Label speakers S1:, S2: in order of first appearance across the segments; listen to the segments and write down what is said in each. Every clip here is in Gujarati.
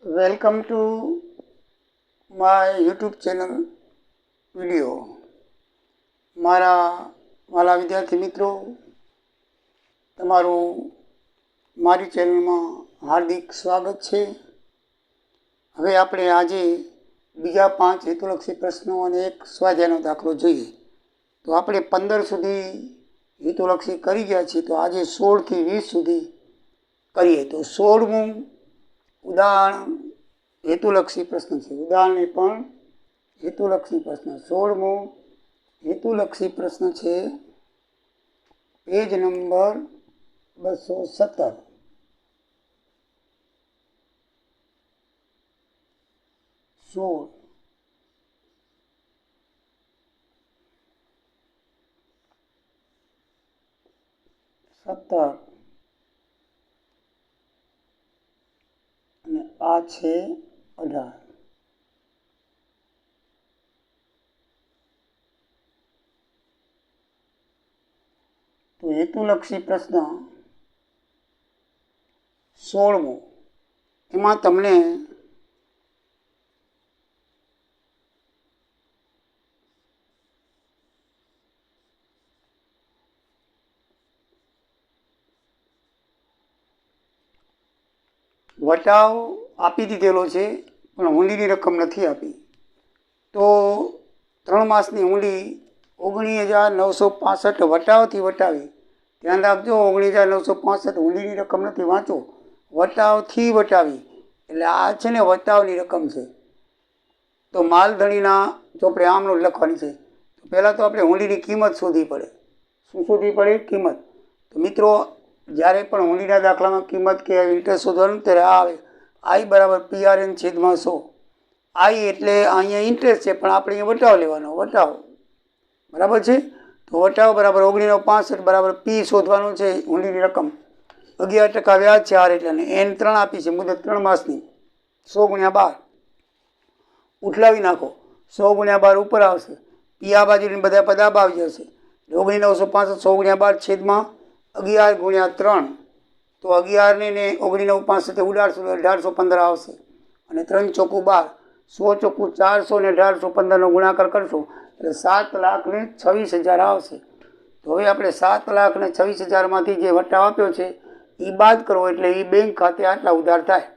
S1: Welcome to my YouTube channel video. મારા વિદ્યાર્થી મિત્રો, તમારું મારી ચેનલમાં હાર્દિક સ્વાગત છે. હવે આપણે આજે બીજા 5 હેતુલક્ષી પ્રશ્નો અને એક સ્વાધ્યાયનો દાખલો જોઈએ. તો આપણે 15 સુધી હેતુલક્ષી કરી ગયા છીએ, તો આજે 16 થી 20 સુધી કરીએ. તો 16મું ઉદાહરણ હેતુલક્ષી પ્રશ્ન છે. ઉદાહરણને પણ હેતુલક્ષી પ્રશ્ન. 16મો હેતુલક્ષી પ્રશ્ન છે, પેજ નંબર 217. અને આ છે 18. તો હેતુલક્ષી પ્રશ્ન 16મો, એમાં તમને વટાવ આપી દીધેલો છે, પણ હુંડીની રકમ નથી આપી. તો 3 માસની હુંડી 19,965 વટાવથી વટાવી. ધ્યાન રાખજો, 19,965 હુંડીની રકમ નથી, વાંચો. વટાવથી વટાવી એટલે આ છે ને વટાવની રકમ છે. તો માલધણીના ચોપડે આમનો લખવાની છે. તો પહેલાં તો આપણે હુંડીની કિંમત શોધવી પડે. શું શોધવી પડે? કિંમત. તો મિત્રો, જ્યારે પણ હુંડીના દાખલામાં કિંમત કે ઇન્ટરેસ્ટ શોધવાનું ત્યારે આ આવે, I બરાબર PRN/100. I એટલે અહીંયા ઇન્ટરેસ્ટ છે, પણ આપણે અહીંયા વટાવ લેવાનો. વટાવ બરાબર છે. તો વટાવ બરાબર 19,965 બરાબર P શોધવાનું છે, હુંડીની રકમ. 11% વ્યાજ છે R એટલે, N 3 આપી છે, મુદત 3 માસની. 100 × 12 ઉઠલાવી નાખો. 100 × 12 ઉપર આવશે. P આ બાજુની બધા પદ આ બાજુ જશે. 19,965 100 × 12 છેદમાં 11 × 3. તો 11 ને 19,965 ઉડાડશો તો 1815 આવશે. અને 3 ચોકું 12, 100 ચોકું 400 ને 1815 ગુણાકાર કરશો એટલે 7,26,000 આવશે. તો હવે આપણે 7,26,000 માંથી જે વટાવ આપ્યો છે એ બાદ કરવો, એટલે એ બેંક ખાતે આટલા ઉધાર થાય.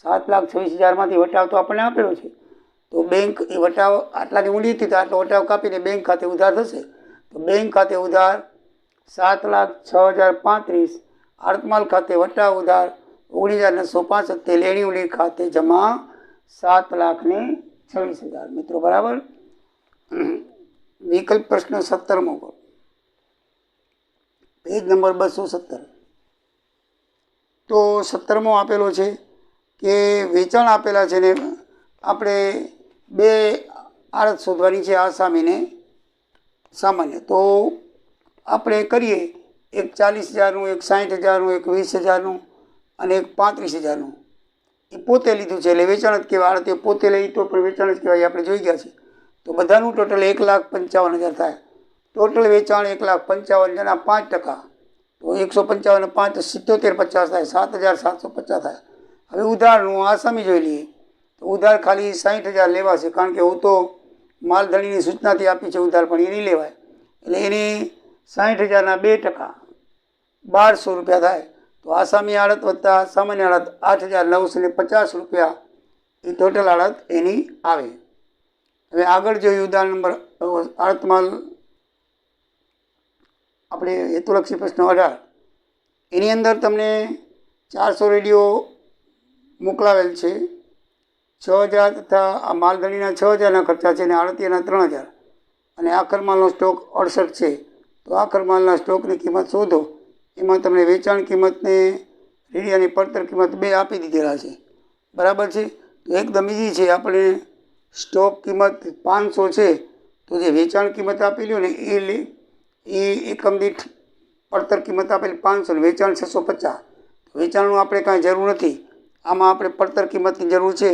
S1: 7,26,000 માંથી વટાવ તો આપણને આપેલો છે, તો બેંક એ વટાવ આટલાની ઊંડી હતી તો આટલો વટાવ કાપીને બેંક ખાતે ઉધાર થશે. તો બેંક ખાતે ઉધાર 7,06,035. આર્તમાલ ખાતે વટાવ ઉધાર 19,965. તે લેણી ઉડી ખાતે જમા 7,26,000. મિત્રો બરાબર. વિકલ્પ પ્રશ્ન 17મો પર, પેજ નંબર 217. તો 17મો આપેલો છે કે વેચાણ આપેલા છે ને આપણે 2 આડત શોધવાની છે, આસામીને સામાન્ય. તો આપણે કરીએ, એક 40,000નું, એક 60,000નું, એક 20,000નું અને એક 35,000નું. એ પોતે લીધું છે એટલે વેચાણ જ કહેવાય. આડતે પોતે લઈ તો પણ વેચાણ જ કહેવાય, આપણે જોઈ ગયા છે. તો બધાનું ટોટલ 1,55,000 થાય. ટોટલ વેચાણ 1,55,000 જેના 5%. તો 155 5 77,50 થાય, 7,750 થાય. હવે ઉધારનું આસામી જોઈ લઈએ. તો ઉધાર ખાલી 60,000 લેવાશે, કારણ કે હું તો માલધણીની સૂચનાથી આપી છે ઉધાર, પણ એ નહીં લેવાય. એટલે એની 60,000ના 2% 1,200 રૂપિયા થાય. તો આસામી આડત વત્તા સામાન્ય આડત 8,950 રૂપિયા એ ટોટલ આડત એની આવે. હવે આગળ જોઈએ ઉદાહરણ નંબર આડતમાલ, આપણે હેતુલક્ષી પ્રશ્ન 18. એની અંદર તમને 400 રેડિયો મોકલાવેલ છે. 6,000 તથા આ માલધણીના 6,000ના ખર્ચા છે અને આડતિયાના 3,000. અને આખર માલનો સ્ટોક 68 છે. તો આખર માલના સ્ટોકની કિંમત શોધો. એમાં તમને વેચાણ કિંમતને રેડિયાની પડતર કિંમત 2 આપી દીધેલા છે. બરાબર છે. તો એકદમ ઇઝી છે. આપણે સ્ટોક કિંમત 500 છે, તો જે વેચાણ કિંમત આપેલી હોય ને એ એકમ દીઠ પડતર કિંમત આપેલી 500, વેચાણ 650. વેચાણનું આપણે કાંઈ જરૂર નથી. આમાં આપણે પડતર કિંમતની જરૂર છે.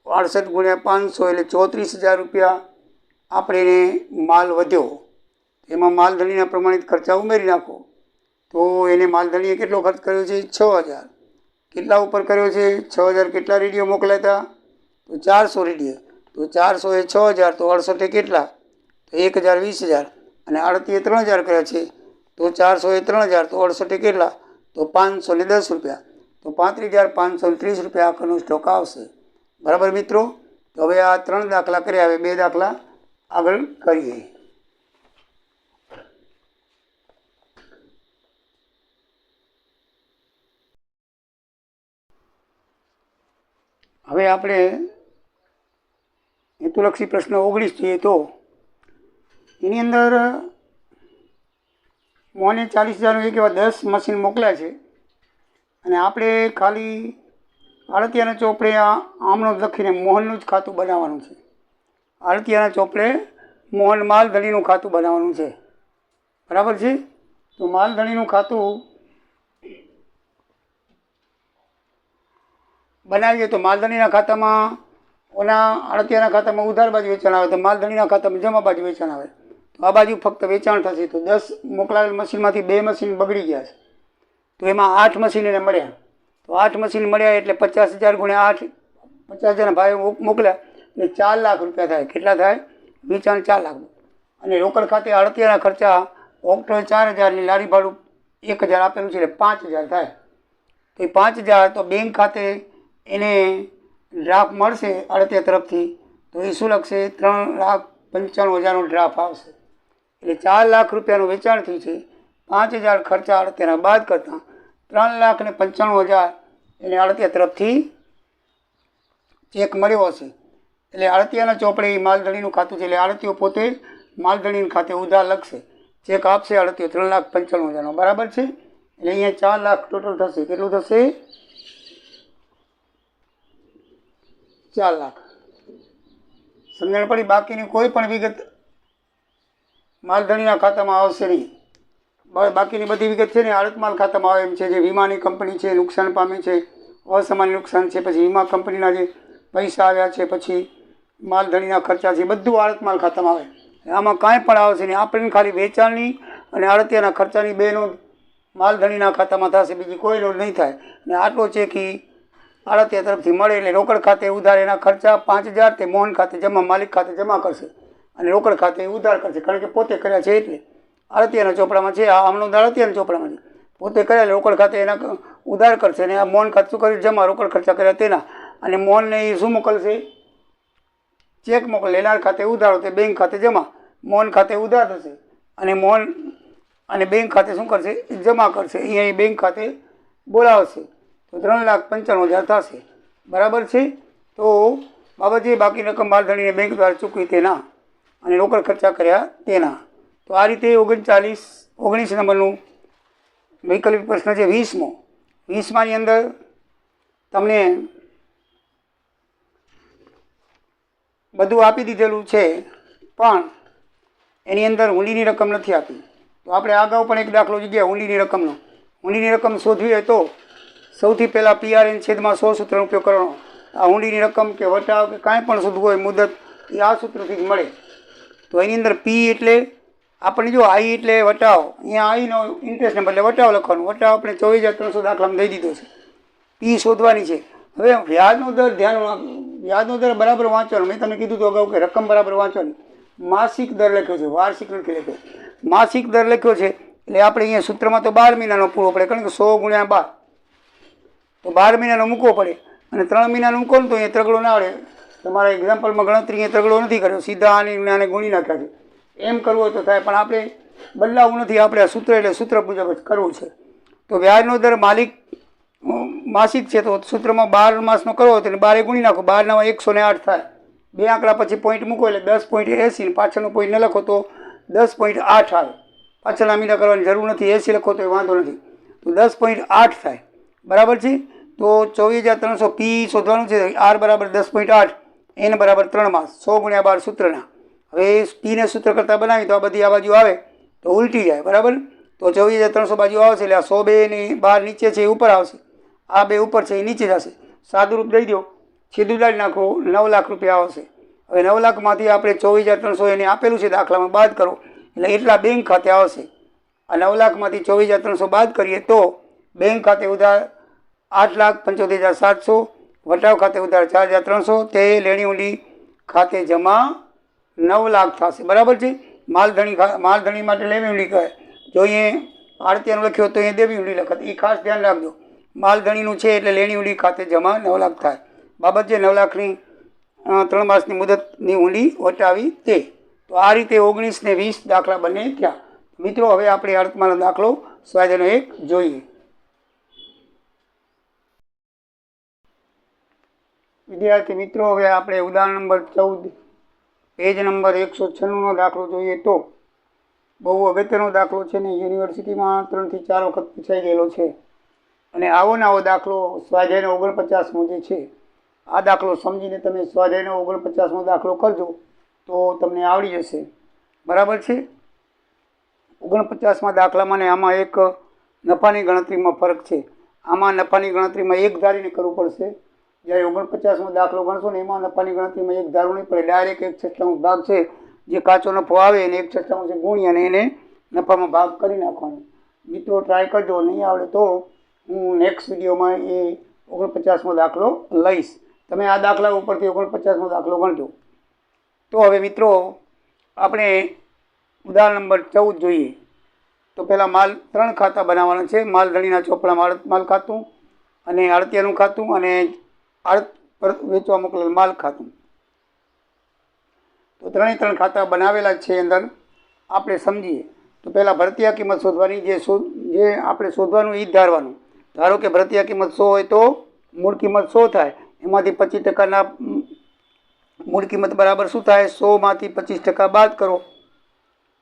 S1: 68 × 500 એટલે 34,000 રૂપિયા આપણે માલ વધ્યો. એમાં માલધણીના પ્રમાણિત ખર્ચા ઉમેરી નાખો. તો એને માલધણીએ કેટલો ખર્ચ કર્યો છે? 6,000. કેટલા ઉપર કર્યો છે? 6000 કેટલા રેડિયો મોકલ્યા હતા? તો 400 રેડિયો. તો 400 એ 6000, તો 68 કેટલા? તો 1000 20,000. અને આડતીએ 3000 કર્યા છે, તો 400 એ 3000, તો 68 કેટલા? તો 510 રૂપિયા. તો 35,530 રૂપિયા આખરનો સ્ટોક આવશે. બરાબર મિત્રો? તો હવે આ 3 દાખલા કર્યા. હવે 2 દાખલા આગળ કરીએ. હવે આપણે હેતુલક્ષી પ્રશ્ન 19 જોઈએ. તો એની અંદર મોને 40,000 એક એવા 10 મશીન મોકલ્યા છે અને આપણે ખાલી આડતિયાના ચોપડે આમનો લખીને મોહનનું જ ખાતું બનાવવાનું છે. આડતિયાના ચોપડે મોહન માલધણીનું ખાતું બનાવવાનું છે. બરાબર છે? તો માલધણીનું ખાતું બનાવીએ તો માલધણીના ખાતામાં આડતિયાના ખાતામાં ઉધાર બાજુ વેચાણ આવે, તો માલધણીના ખાતામાં જમા બાજુ વેચાણ આવે. તો આ બાજુ ફક્ત વેચાણ થશે. તો 10 મોકલાવેલ મશીનમાંથી 2 મશીન બગડી ગયા છે, તો એમાં 8 મશીન એને મળ્યા. તો 8 મશીન મળ્યા એટલે 50,000 ગુણ્યા 8, 50,000 ભાઈ મોકલ્યા એટલે 4 લાખ રૂપિયા થાય. કેટલા થાય? વેચાણ 4 લાખ. અને રોકડ ખાતે આડતિયાના ખર્ચા ઓક્ટોબર 4,000 ની લારી ભાડું 1,000 આપેલું છે એટલે 5,000 થાય. તો એ 5,000 તો બેંક ખાતે એને ડ્રાફ્ટ મળશે આડતિયા તરફથી, તો એ શું લખશે? 3,95,000નો ડ્રાફ્ટ આવશે. એટલે 4 લાખ રૂપિયાનું વેચાણ થયું છે. 5,000 ખર્ચા આડતિયાના બાદ કરતાં 3,95,000 એને આડતિયા તરફથી ચેક મળ્યો હશે. એટલે આડતિયાના ચોપડે એ માલધણીનું ખાતું છે, એટલે આડતિયો પોતે માલધણીનું ખાતે ઉધાર લખશે. ચેક આપશે આડતિયો 3,95,000નો. બરાબર છે? એટલે અહીંયા 4 લાખ ટોટલ થશે. કેટલું થશે? 4 લાખ. સમજણ પડી? બાકીની કોઈ પણ વિગત માલધણીના ખાતામાં આવશે નહીં. બાકીની બધી વિગત છે ને આડતમાલ ખાતામાં આવે એમ છે. જે વીમાની કંપની છે નુકસાન પામી છે, અસામાન્ય નુકસાન છે, પછી વીમા કંપનીના જે પૈસા આવ્યા છે, પછી માલધણીના ખર્ચા છે, બધું આડતમાલ ખાતામાં આવે. આમાં કાંઈ પણ આવશે નહીં. આપણને ખાલી વેચાણની અને આડતિયાના ખર્ચાની બેનો માલધણીના ખાતામાં થશે, બીજી કોઈ લોડ નહીં થાય. અને આટલો ચેક એ આડતિયા તરફથી મળે એટલે રોકડ ખાતે ઉધાર એના ખર્ચા 5,000 તે મોહન ખાતે જમા, માલિક ખાતે જમા કરશે અને રોકડ ખાતે ઉધાર કરશે. કારણ કે પોતે કર્યા છે એટલે આડતિયાના ચોપડામાં છે. આ આમનો આડતિયાના ચોપડામાં છે. પોતે કર્યા એટલે રોકડ ખાતે એના ઉધાર કરશે અને આ મોહન ખાતે શું કરે? જમા. રોકડ ખર્ચા કર્યા તેના. અને મોહનને એ શું મોકલશે? ચેક મોકલે. લેનાર ખાતે ઉધાર, તે બેંક ખાતે જમા. મોહન ખાતે ઉધાર થશે અને મોહન અને બેંક ખાતે શું કરશે? જમા કરશે. અહીંયા બેંક ખાતે બોલાવશે. તો 3,95,000 થશે. બરાબર છે? તો બાબત છે બાકી રકમ માલધણીને બેંક દ્વારા ચૂકવી તેના અને રોકડ ખર્ચા કર્યા તેના. તો આ રીતે 19 નંબરનું વૈકલ્પિક પ્રશ્ન છે. 20માની અંદર તમને બધું આપી દીધેલું છે, પણ એની અંદર ઊંડીની રકમ નથી આપી. તો આપણે અગાઉ પણ એક દાખલો જગ્યા ઊંડીની રકમનો. ઊંડીની રકમ શોધવી હોય તો સૌથી પહેલાં PRN છેદમાં 100 સૂત્રનો ઉપયોગ કરવાનો. આ ઊંડીની રકમ કે વટાવ કે કાંઈ પણ શોધવું હોય મુદત, એ આ સૂત્રથી જ મળે. તો એની અંદર P એટલે આપણને જો I એટલે વટાવ, અહીંયા આઈનો ઇન્ટરેસ્ટને બદલે વટાવ લખવાનું. વટાવ આપણે 24,300 દાખલામાં દઈ દીધો છે. P શોધવાની છે. હવે વ્યાજનો દર ધ્યાન, વ્યાજનો દર બરાબર વાંચવાનો. મેં તમને કીધું હતું અગાઉ કે રકમ બરાબર વાંચવાની. માસિક દર લખ્યો છે, વાર્ષિક નથી લખ્યો. માસિક દર લખ્યો છે એટલે આપણે અહીંયા સૂત્રમાં તો 12 મહિનાનો પૂરો પડે, કારણ કે 100 ગુણ્યા 12, તો 12 મહિનાનો મૂકવો પડે. અને 3 મહિનાનો મૂકો ને તો અહીંયા ત્રગડો ના આવડે. તમારા એક્ઝામ્પલમાં ગણતરી અહીંયા ત્રગડો નથી કર્યો, સીધા આને ગુણી નાખ્યા છે. એમ કરવું હોય તો થાય, પણ આપણે બદલાવવું નથી. આપણે આ સૂત્ર એટલે સૂત્ર મુજબ જ કરવું છે. તો વ્યાજનો દર માસિક છે, તો સૂત્રમાં 12 માસનો કરવો હોય તો 12 ગુણી નાખો. 12 ના 108 થાય. 2 આંકડા પછી પોઈન્ટ મૂકો એટલે 10.80, પાછળનો પોઈન્ટ ન લખો તો 10.8 આવે. પાછળના મીંડા કરવાની જરૂર નથી, 80 લખો તો વાંધો નથી. તો 10.8 થાય. બરાબર છે? તો 24,300 P શોધવાનું છે. R બરાબર 10.8, N બરાબર 3 માસ, 100 ગુણ્યા 12 સૂત્રના. હવે Pને સૂત્ર કરતાં બનાવી તો આ બધી આ બાજુ આવે તો ઉલટી જાય. બરાબર? તો 24,300 બાજુ આવશે એટલે આ 102 ની 12 નીચે છે એ ઉપર આવશે, આ 2 ઉપર છે એ નીચે જશે. સાદુરૂપ દઈ દો, સીધું ઉડાડી નાખો, 9 લાખ રૂપિયા આવશે. હવે 9 લાખમાંથી આપણે 24,300 એને આપેલું છે દાખલામાં, બાદ કરો એટલે એટલા બેંક ખાતે આવશે. આ 9 લાખમાંથી 24,300 બાદ કરીએ તો બેંક ખાતે ઉધાર 8,75,700, વટાવ ખાતે ઉધાર 4,300, તે લેણી ઊંડી ખાતે જમા 9 લાખ થશે. બરાબર છે. માલધણી માટે લેવી ઊંડી કહે, જો અહીંયા આડતિયાનું લખ્યું તો અહીંયા દેવી ઊંડી લખત, એ ખાસ ધ્યાન રાખજો. માલધણીનું છે એટલે લેણી ઊંડી ખાતે જમા 9 લાખ થાય. બાબત છે 9 લાખની 3 માસની મુદતની ઊંડી વટાવી તે. તો આ રીતે 19 ને 20 દાખલા બંને થયા. મિત્રો, હવે આપણે અર્થમાનો દાખલો સ્વાધ્યાયનો 1 જોઈએ. વિદ્યાર્થી મિત્રો, હવે આપણે ઉદાહરણ નંબર 14 પેજ નંબર 196નો દાખલો જોઈએ. તો બહુ અગત્યનો દાખલો છે ને યુનિવર્સિટીમાં 3 થી 4 વખત પૂછાઈ ગયેલો છે. અને આવો ને આવો દાખલો સ્વાધ્યાયનો 49મો જે છે, આ દાખલો સમજીને તમે સ્વાધ્યાયનો 49મો દાખલો કરજો તો તમને આવડી જશે. બરાબર છે. 49મા દાખલામાં ને આમાં એક નફાની ગણતરીમાં ફરક છે. આમાં નફાની ગણતરીમાં એક ધારીને કરવું પડશે, જ્યારે 49મો દાખલો ગણશો ને એમાં નફાની ગણતરીમાં એક ધારવું નહીં પડે. ડાયરેક્ટ 1/6 ભાગ છે જે કાચો નફો આવે એને 1/6 ગુણી અને એને નફામાં ભાગ કરી નાખવાનો. મિત્રો, ટ્રાય કરજો. નહીં આવડે તો હું નેક્સ્ટ વિડીયોમાં એ 49મો દાખલો લઈશ. તમે આ દાખલા ઉપરથી 49મો દાખલો ગણજો. તો હવે મિત્રો, આપણે ઉદાહરણ નંબર 14 જોઈએ. તો પહેલાં 3 ખાતા બનાવવાના છે. માલધણીના ચોપડામાં માલ ખાતું અને આડતિયાનું ખાતું અને વેચવા મોકલેલ માલ ખાતું. તો 3 ખાતા બનાવેલા છે. અંદર આપણે સમજીએ તો પહેલાં ભરતીયા કિંમત શોધવાની. જે આપણે શોધવાનું એ જ ધારવાનું. ધારો કે ભરતીયા કિંમત 100 હોય તો મૂળ કિંમત 100 થાય. એમાંથી 25% મૂળ કિંમત બરાબર શું થાય? 100માંથી 25% બાદ કરો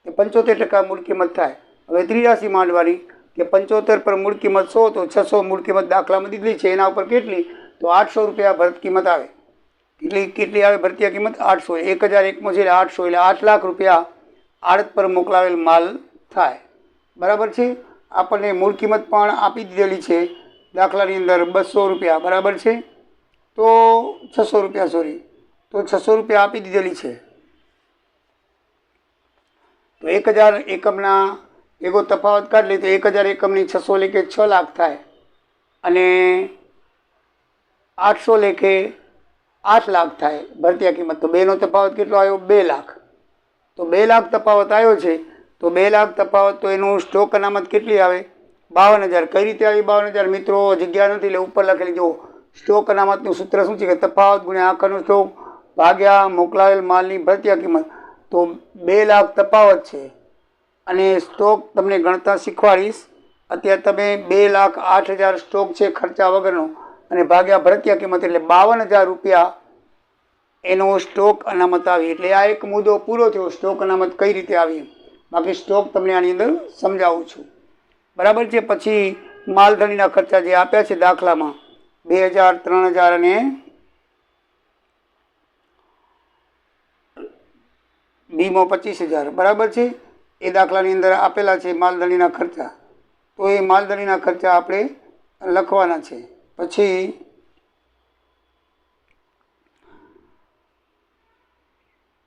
S1: કે 75% મૂળ કિંમત થાય. હવે ત્રિરાશી માંડવાની કે 75 પર મૂળ કિંમત 100 તો 600 મૂળ કિંમત દાખલામાં દીધેલી છે. એના ઉપર કેટલી? તો 800 રૂપિયા ભરત કિંમત આવે. કેટલી આવે ભરતીયા કિંમત? 800. 1001માં છે એટલે 800 એટલે 8 લાખ રૂપિયા આડત પર મોકલાવેલ માલ થાય. બરાબર છે. આપણને મૂળ કિંમત પણ આપી દીધેલી છે દાખલાની અંદર 200 રૂપિયા. બરાબર છે. તો 600 રૂપિયા તો 600 રૂપિયા આપી દીધેલી છે. તો 1000 એકમના એવો તફાવત કાઢી લે તો 1000 એકમની 600 લેખે 6 લાખ થાય અને 800 લેખે 8 લાખ થાય ભરતીયા કિંમત. તો બેનો તફાવત કેટલો આવ્યો? 2 લાખ. તો 2 લાખ તફાવત આવ્યો છે. તો 2 લાખ તફાવત, તો એનું સ્ટોક અનામત કેટલી આવે? 52,000. કઈ રીતે આવી 52,000? મિત્રો, જગ્યા નથી એટલે ઉપર લખેલી. જો સ્ટોક અનામતનું સૂત્ર શું છે કે તફાવત ગુણ્યા આખરનો સ્ટોક ભાગ્યા મોકલાવેલ માલની ભરતીયા કિંમત. તો 2 લાખ તફાવત છે અને સ્ટોક તમને ગણતા શીખવાડીશ. અત્યારે તમે 2,08,000 સ્ટોક છે ખર્ચા વગરનો અને ભાગ્યા ભરતીયા કિંમત એટલે 52,000 રૂપિયા એનો સ્ટોક અનામત આવી. એટલે આ એક મુદ્દો પૂરો થયો, સ્ટોક અનામત કઈ રીતે આવી. બાકી સ્ટોક તમને આની અંદર સમજાવું છું. બરાબર છે. પછી માલધણીના ખર્ચા જે આપ્યા છે દાખલામાં 2,000, 3,000 અને બીમો 25,000. બરાબર છે. એ દાખલાની અંદર આપેલા છે માલધણીના ખર્ચા. તો એ માલધણીના ખર્ચા આપણે લખવાના છે. પછી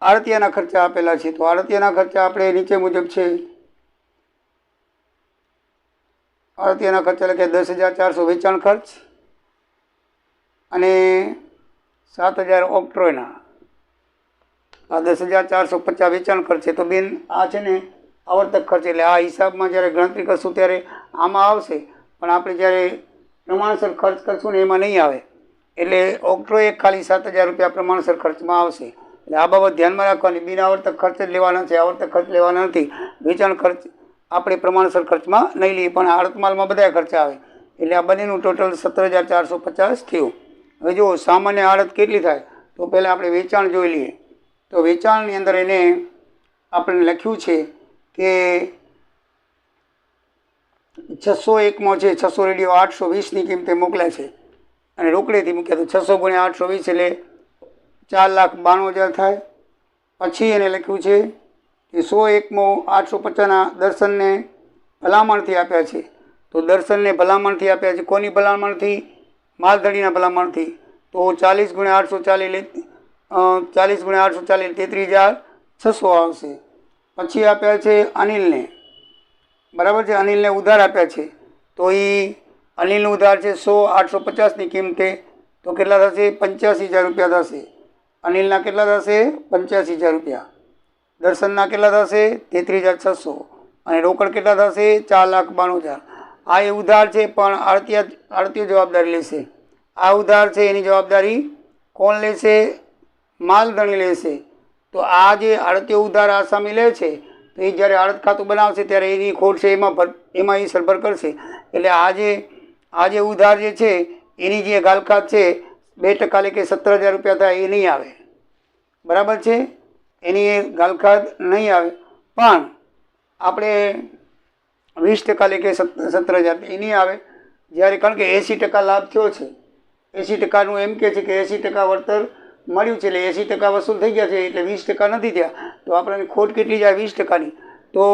S1: આડતિયાના ખર્ચા આપેલા છે. તો આડતિયાના ખર્ચા આપણે નીચે મુજબ છે. આડતિયાના ખર્ચા લખ્યા 10,400 વેચાણ ખર્ચ અને 7,000 ઓક્ટ્રોયના. આ 10,450 વેચાણ ખર્ચ છે. તો બેન, આ છે ને આવર્તક ખર્ચ. એટલે આ હિસાબમાં જ્યારે ગણતરી કરશું ત્યારે આમાં આવશે, પણ આપણે જ્યારે પ્રમાણસર ખર્ચ કરશું ને એમાં નહીં આવે. એટલે ઓક્ટ્રોય ખાલી 7,000 રૂપિયા પ્રમાણસર ખર્ચમાં આવશે. એટલે આ બાબત ધ્યાનમાં રાખવાની. બિન આવર્તક ખર્ચ જ લેવાના છે, આવર્તક ખર્ચ લેવાના નથી. વેચાણ ખર્ચ આપણે પ્રમાણસર ખર્ચમાં નહીં લઈએ, પણ આડતમાલમાં બધા ખર્ચા આવે. એટલે આ બંનેનું ટોટલ 17,450 થયું. હવે જુઓ, સામાન્ય આડત કેટલી થાય? તો પહેલાં આપણે વેચાણ જોઈ લઈએ. તો વેચાણની અંદર એને આપણે લખ્યું છે કે 601માં છે 600 રેડિયો 820ની કિંમતે મોકલ્યા છે અને રોકડેથી મૂક્યા. તો 600 ગુણ્યા 820 એટલે 4,92,000 થાય. પછી એને લખ્યું છે કે 101માં 850ના દર્શનને ભલામણથી આપ્યા છે. તો દર્શનને ભલામણથી આપ્યા છે. કોની ભલામણથી? માલધણીના ભલામણથી. તો 40 ગુણ્યા 840 40 ગુણ્યા 840 33,600 આવશે. પછી આપ્યા છે અનિલને. બરાબર છે. અનિલને ઉધાર આપ્યા છે. તો એ અનિલનું ઉધાર છે 100,850ની કિંમતે, તો કેટલા થશે? 85,000 રૂપિયા થશે. અનિલના કેટલા થશે? 85,000 રૂપિયા. દર્શનના કેટલા થશે? 33,600. અને રોકડ કેટલા થશે? 4,92,000. આ એ ઉધાર છે, પણ આડતીઓ જવાબદારી લેશે. આ ઉધાર છે એની જવાબદારી કોણ લેશે? માલધણી લેશે. તો આ જે આડતીઓ ઉધાર આસામી લે છે, તો એ જ્યારે આડત ખાતું બનાવશે ત્યારે એની ખોટ છે એમાં એ સરભર કરશે. એટલે આ જે ઉધાર જે છે એની જે ગાલખાત છે 2% એટલે કે 17,000 રૂપિયા થાય એ નહીં આવે. બરાબર છે? એની એ ગાલખાત નહીં આવે. પણ આપણે 20% એટલે કે 17,000 એ નહીં આવે. જ્યારે કારણ કે 80% લાભ થયો છે, 80%નું એમ કહે છે કે 80% વળતર મળ્યું છે, એટલે 80% વસૂલ થઈ ગયા છે, એટલે 20% નથી થયા. તો આપણને ખોટ કેટલી જાય? 20%ની. તો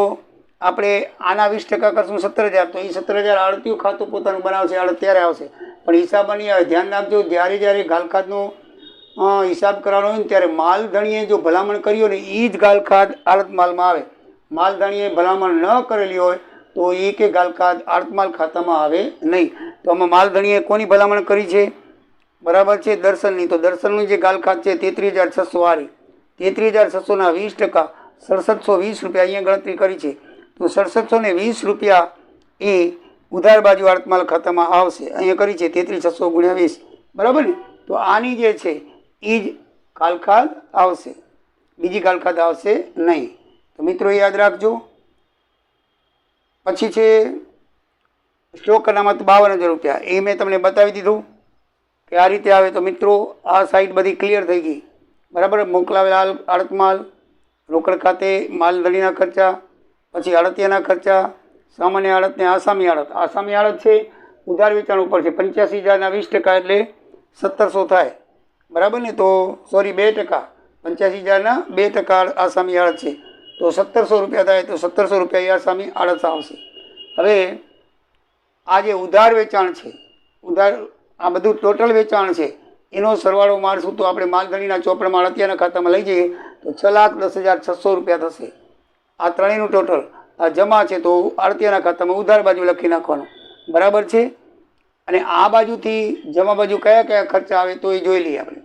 S1: આપણે આના 20% કરશું 17,000, તો એ 17,000 આડતીયું ખાતું પોતાનું બનાવશે, આડત ત્યારે આવશે. પણ હિસાબ નહીં આવે. ધ્યાન રાખજો, જ્યારે ગાલખાતનો હિસાબ કરવાનો હોય ને ત્યારે માલધણીએ જો ભલામણ કરી હોય ને એ જ ગાલખાત આડત માલમાં આવે. માલધણીએ ભલામણ ન કરેલી હોય તો એ કે ગાલખાત આડત માલ ખાતામાં આવે નહીં. તો આમાં માલધણીએ કોની ભલામણ કરી છે? બરાબર છે? દર્શનની. તો દર્શનની જે ગાલખાત છે 33,600 વાળી, 33,600ના 20% 6720 રૂપિયા અહીંયા ગણતરી કરી છે. તો 6720 રૂપિયા એ ઉધાર બાજુ આડત માલ ખાતામાં આવશે. અહીંયા કરી છે 33,600 × 20. બરાબર ને? તો આની જે છે એ જ ગાલખાત આવશે, બીજી ગાલખાત આવશે નહીં. તો મિત્રો યાદ રાખજો. પછી છે સ્ટોક અનામત 52,000 રૂપિયા. એ મેં તમને બતાવી દીધું કે આ રીતે આવે. તો મિત્રો આ સાઈડ બધી ક્લિયર થઈ ગઈ. બરાબર? મોકલાવેલા આડત માલ, રોકડ ખાતે માલધણીના ખર્ચા, પછી આડતિયાના ખર્ચા, સામાન્ય આડત ને આસામી આડત. આસામી આડત છે ઉધાર વેચાણ ઉપર છે. 85,000ના 20% એટલે 1,700 થાય. બરાબર ને? તો સોરી 2%, 85,000ના 2% આસામી આડત છે, તો 1,700 રૂપિયા થાય. તો 1,700 રૂપિયા એ આસામી આડત આવશે. હવે આ જે ઉધાર વેચાણ છે, આ બધું ટોટલ વેચાણ છે, એનો સરવાળો મારશું તો આપણે માલધણીના ચોપડામાં આડતિયાના ખાતામાં લઈ જઈએ તો 6,10,600 રૂપિયા થશે. આ ત્રણેયનું ટોટલ આ જમા છે, તો આડતિયાના ખાતામાં ઉધાર બાજુ લખી નાખવાનું. બરાબર છે? અને આ બાજુથી જમા બાજુ કયા કયા ખર્ચા આવે તો એ જોઈ લઈએ આપણે.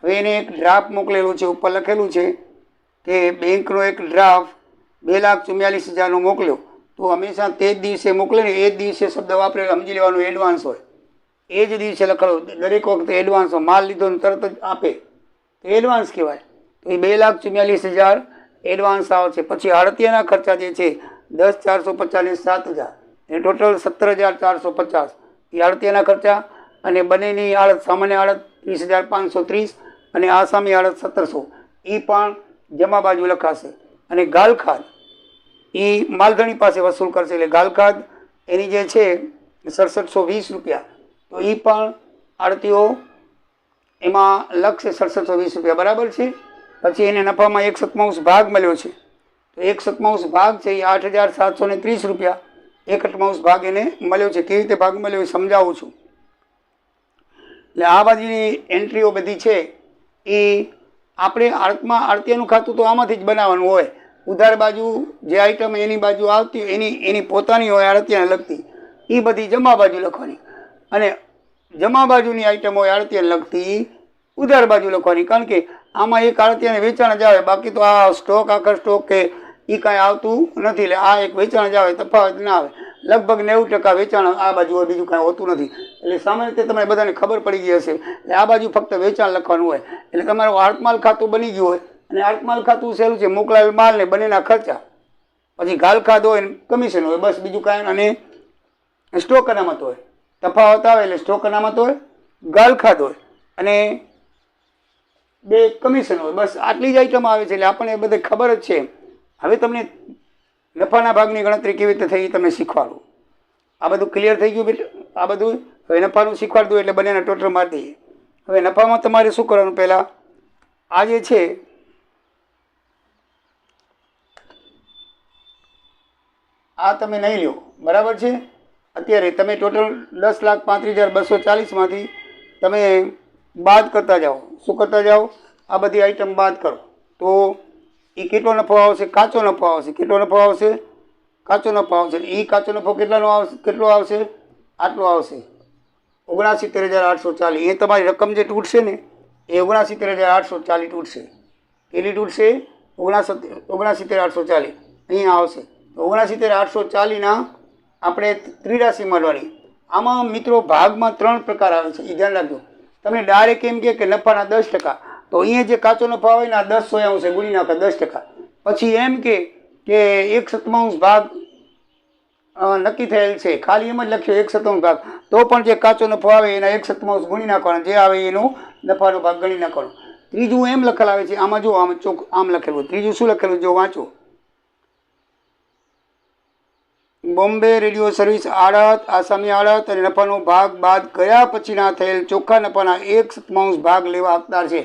S1: હવે એને એક ડ્રાફ્ટ મોકલેલું છે, ઉપર લખેલું છે કે બેંકનો એક ડ્રાફ્ટ 2,44,000નો મોકલ્યો. તો હંમેશા તે જ દિવસે મોકલે ને એ જ દિવસે શબ્દ વાપરેલો સમજી લેવાનું એડવાન્સ હોય. એ જ દિવસે લખેલો. દરેક વખતે એડવાન્સ હોય. માલ લીધો ને તરત જ આપે તો એડવાન્સ કહેવાય. તો એ 2,44,000 એડવાન્સ આવે છે. પછી આડતિયાના ખર્ચા જે છે 10,450 ને 7,000 એ ટોટલ 17,450 એ આડતિયાના ખર્ચા. અને બંનેની આડત, સામાન્ય આડત 30,530 અને આસામી આડત 1,700 એ પણ જમા બાજુ લખાશે. અને ગાલખાત એ માલધણી પાસે વસૂલ કરશે. એટલે ગાલખાત એની જે છે 6,720 રૂપિયા, તો એ પણ આડતીઓ એમાં લખશે 6,720 રૂપિયા. બરાબર છે? પછી એને નફામાં 1/7 ભાગ મળ્યો છે, તો 1/7 ભાગ છે એ 8,730 રૂપિયા 1/8 ભાગ એને મળ્યો છે. કેવી રીતે ભાગ મળ્યો એ સમજાવું છું. એટલે આ બાજુની એન્ટ્રીઓ બધી છે એ આપણે આડતિયાનું ખાતું તો આમાંથી જ બનાવવાનું હોય. ઉધાર બાજુ જે આઈટમ એની બાજુ આવતી એની પોતાની હોય આડતિયાને લગતી, એ બધી જમા બાજુ લખવાની. અને જમા બાજુની આઈટમ હોય આડતિયાને લગતી ઉધાર બાજુ લખવાની. કારણ કે આમાં એક આડતિયાને વેચાણ જ આવે, બાકી તો આ સ્ટોક આખર સ્ટોક કે એ કાંઈ આવતું નથી. એટલે આ એક વેચાણ જ આવે, તફાવત ના આવે. લગભગ 90% વેચાણ આ બાજુ હોય, બીજું કાંઈ હોતું નથી. એટલે સામાન્ય રીતે તમને બધાને ખબર પડી ગઈ હશે. એટલે આ બાજુ ફક્ત વેચાણ લખવાનું હોય. એટલે તમારું આડતમાલ ખાતું બની ગયું હોય. અને આડતમાલ ખાતું સહેલું છે, મોકલાવેલ માલ ને બંનેના ખર્ચા, પછી ગાલખાત હોય ને કમિશન હોય, બસ બીજું કાંઈ. અને સ્ટોક અનામત હોય. તફાવત આવે એટલે સ્ટોક અનામત હોય, ગાલખાત હોય અને 2 કમિશન હોય. બસ આટલી જ આઈટમ આવે છે. એટલે આપણને એ બધે ખબર જ છે. હવે તમને નફાના ભાગની ગણતરી કેવી રીતે થઈ એ તમને શીખવાડું. આ બધું ક્લિયર થઈ ગયું બેટા? આ બધું હવે નફાનું શીખવાડી દઉં એટલે બંનેના ટોટલ મારી દઈએ. હવે નફામાં તમારે શું કરવાનું? પહેલાં આ જે છે આ તમે નહીં લો. બરાબર છે? અત્યારે તમે ટોટલ 10,35,240માંથી તમે બાદ કરતા જાઓ. શું કરતા જાઓ? આ બધી આઈટમ બાદ કરો તો એ કેટલો નફો આવશે? કાચો નફો આવશે. કેટલો નફો આવશે? કાચો નફો આવશે. એ કાચો નફો કેટલો આવશે? આટલું આવશે 69,840. એ તમારી રકમ જે તૂટશે ને એ 69,840 તૂટશે. કેટલી તૂટશે? 69,840 અહીંયા આવશે. તો 69,840ના આપણે ત્રિરાશી મળવાની. આમાં મિત્રો ભાગમાં 3 પ્રકાર આવે છે, એ ધ્યાન રાખજો. તમને ડાયરેક્ટ એમ કે નફાના 10%, તો અહીંયા જે કાચો નફો આવે ને આ 10 સોયા આવશે, ગુણી નાખે 10%. પછી એમ કે 1/7 ભાગ નક્કી થયેલ છે, ખાલી એમ જ લખ્યો 1/7 ભાગ, તો પણ જે કાચો નફો આવે એના 1/7 ગુણી નાખવાનો, જે આવે એનો નફાનો ભાગ ગણી નાખવાનો. ત્રીજું એમ લખેલ આવે છે, આમાં જો આમ ચોક આમ લખેલું. ત્રીજું શું લખેલું જો વાંચો. બોમ્બે રેડિયો સર્વિસ આડત, આસામી આડત અને નફાનો ભાગ બાદ કર્યા પછીના થયેલ ચોખ્ખા નફાના 1/7 ભાગ લેવા હકદાર છે.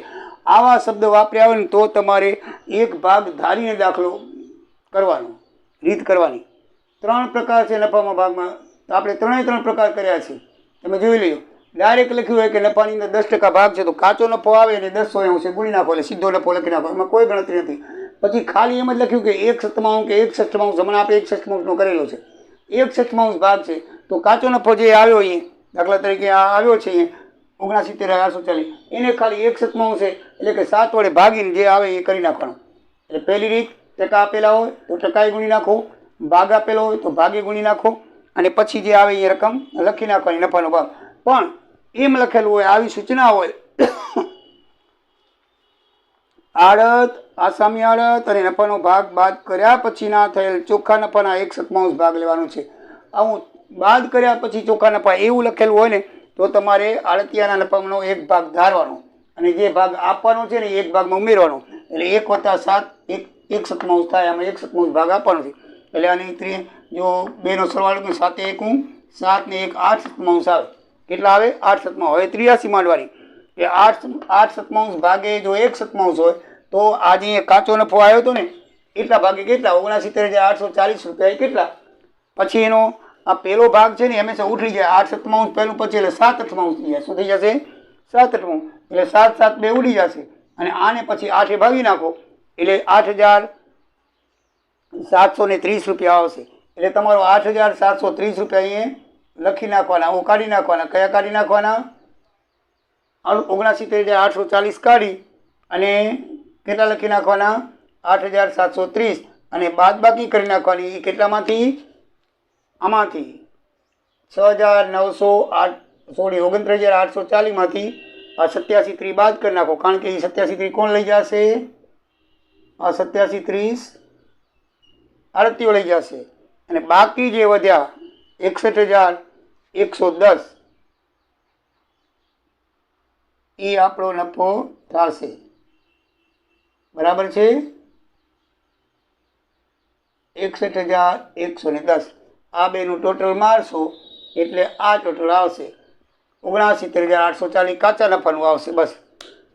S1: આવા શબ્દ વાપર્યા હોય ને તો તમારે એક ભાગ ધારીને દાખલો કરવાનો, રીત કરવાની. 3 પ્રકાર છે નફામાં ભાગમાં, તો આપણે 3 પ્રકાર કર્યા છે, તમે જોઈ લેજો. ડાયરેક્ટ લખ્યું હોય કે નફાની અંદર 10% ભાગ છે, તો કાચો નફો આવે અને 10 સોયા આવશે, ગુણી નાખો એટલે સીધો નફો લખી નાખો, એમાં કોઈ ગણતરી નથી. પછી ખાલી એમ જ લખ્યું કે 1/7 કે 1/6, હમણાં આપણે 1/6 કરેલો છે, 1/6 ભાગ છે, તો કાચો નફો જે આવ્યો અહીંયા દાખલા તરીકે આ આવ્યો છે અહીંયા 69,840, એને ખાલી 1/7 છે એટલે કે 7 વડે ભાગીને જે આવે એ કરી નાખવાનું. એટલે પહેલી રીત ટકા આપેલા હોય તો ટકાએ ગુણી નાખો, ભાગ આપેલો હોય તો ભાગે ગુણી નાખો, અને પછી જે આવે એ રકમ લખી નાખવાની નફાનો ભાગ. પણ એમ લખેલું હોય, આવી સૂચના હોય આડત, આસામી આડત અને નફાનો ભાગ બાદ કર્યા પછીના થયેલ ચોખ્ખા નફાના 1/7 ભાગ લેવાનો છે. આવું બાદ કર્યા પછી ચોખ્ખા નફા એવું લખેલું હોય ને તો તમારે આડતિયાના નફાનો એક ભાગ ધારવાનો અને જે ભાગ આપવાનો છે ને એક ભાગમાં ઉમેરવાનો. એટલે 1+7 1/7 થાય, આમાં 1/7 ભાગ આપવાનો છે. એટલે આની જો 2નો સરવાળો 7 × 1 7 ને 1 8/7 આવે. કેટલા આવે? 8/7. હવે 83 માંડવાની કે 8/7 ભાગે જો 1/7 હોય તો આજે કાચો નફો આવ્યો હતો ને એટલા ભાગે કેટલા? 69,840 રૂપિયા. કેટલા? પછી એનો આ પહેલો ભાગ છે ને હંમેશા ઉઠી જાય. 8/7 પહેલું પછી એટલે 7/8 થઈ જાય. શું થઈ જશે? 7/8. એટલે 7 7 2 ઉડી જશે અને આને પછી 8 ભાગી નાખો એટલે 8,730 રૂપિયા આવશે. એટલે તમારો 8,730 રૂપિયા અહીંયા લખી નાખવાના, હું કાઢી નાખવાના. કયા કાઢી નાખવાના? 69,840 કાઢી અને કેટલા લખી નાખવાના? 8,730 અને બાદ બાકી કરી નાખવાની. એ કેટલામાંથી? આમાંથી 29,840 માંથી આ 8730 બાદ કરી નાખો, કારણ કે એ 8730 કોણ લઈ જશે? આ 8730 આડતીઓ લઈ જશે અને બાકી જે વધ્યા 61,110 એ આપણો નફો થશે. બરાબર છે? 61,110 આ બેનું ટોટલ મારશો એટલે આ ટોટલ આવશે 69,840 કાચા નફાનું આવશે. બસ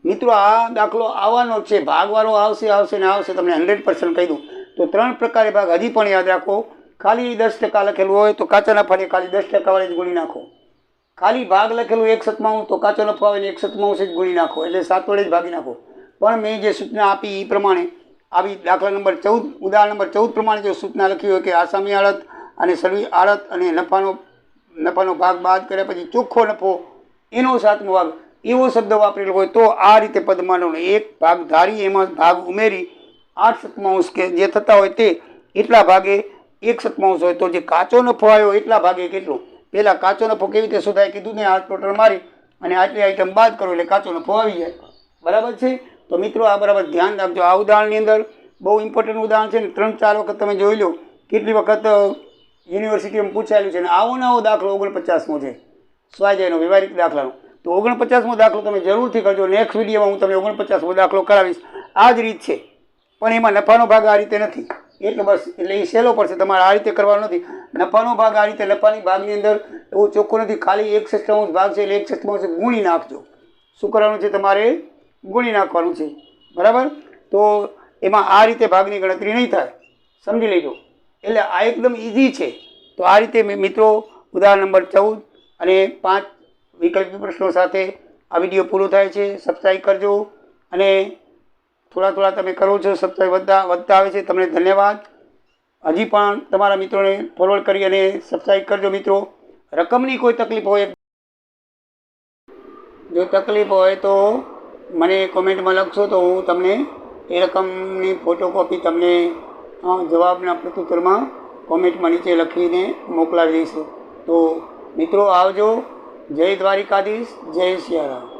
S1: મિત્રો, આ દાખલો આવવાનો છે, ભાગવાળો આવશે ને આવશે, તમને 100% કહી દઉં. તો 3 પ્રકારે ભાગ હજી પણ યાદ રાખો. ખાલી 10% લખેલું હોય તો કાચા નફાને ખાલી 10% વાળી જ ગુણી નાખો. ખાલી ભાગ લખેલું 1/7 તો કાચો નફો આવે ને 1/7 જ ગુણી નાખો, એટલે 7 વડે જ ભાગી નાખો. પણ મેં જે સૂચના આપી એ પ્રમાણે આવી દાખલા નંબર 14 ઉદાહરણ નંબર 14 પ્રમાણે જો સૂચના લખી હોય કે આસામી આડત અને સર્વી આડત અને નફાનો ભાગ બાદ કર્યા પછી ચોખ્ખો નફો એનો 7મો ભાગ એવો શબ્દ વાપરેલો હોય તો આ રીતે પદમાનો એક ભાગ ધારી એમાં ભાગ ઉમેરી 8/7 કે જે થતા હોય તે એટલા ભાગે 1/7 હોય તો જે કાચો નફો આવ્યો એટલા ભાગે કેટલો? પહેલાં કાચો નફો કેવી રીતે શોધાય કીધું ને, આ ટોટલ મારી અને આટલી આઈટમ બાદ કરો એટલે કાચો નફો આવી જાય. બરાબર છે? તો મિત્રો આ બરાબર ધ્યાન રાખજો. આ ઉદાહરણની અંદર બહુ ઇમ્પોર્ટન્ટ ઉદાહરણ છે ને, 3-4 વખત તમે જોઈ લો. કેટલી વખત યુનિવર્સિટીમાં પૂછાયેલું છે ને આવો નવો દાખલો 49મો છે સ્વાધ્યાયનો વ્યવહારિક દાખલાનો. તો 49મો દાખલો તમે જરૂરથી કરજો. નેક્સ્ટ વિડીયોમાં હું તમને 49મો દાખલો કરાવીશ. આ જ રીત છે પણ એમાં નફાનો ભાગ આ રીતે નથી, એટલે બસ એટલે એ સહેલો પડશે. તમારે આ રીતે કરવાનો નથી. નફાનો ભાગ આ રીતે, નફાની ભાગની અંદર એવું ચોખ્ખું નથી, ખાલી 1/6 ભાગ છે એટલે 1/6 ગુણી નાખજો. શું કરવાનું છે? તમારે ગુણી નાખવાનું છે. બરાબર? તો એમાં આ રીતે ભાગની ગણતરી નહીં થાય, સમજી લેજો. એટલે આ એકદમ ઇઝી છે. તો આ રીતે મિત્રો ઉદાહરણ નંબર 14 અને 5 વૈકલ્પિક પ્રશ્નો સાથે આ વિડીયો પૂરો થાય છે. સબસ્ક્રાઈબ કરજો અને થોડા તમે કરો છો, સબસ્ક્રાઈબ વધતા આવે છે. તમને ધન્યવાદ. હજી પણ તમારા મિત્રોને ફોરવર્ડ કરી અને સબસ્ક્રાઈબ કરજો મિત્રો. રકમની કોઈ તકલીફ હોય, જો તકલીફ હોય તો મને કોમેન્ટમાં લખશો તો હું તમને એ રકમની ફોટોકોપી તમને જવાબના પ્રત્યુત્તરમાં કોમેન્ટમાં નીચે લખીને મોકલાવી દઈશું. તો મિત્રો આવજો. જય દ્વારિકાધીશ, જય સિયારામ.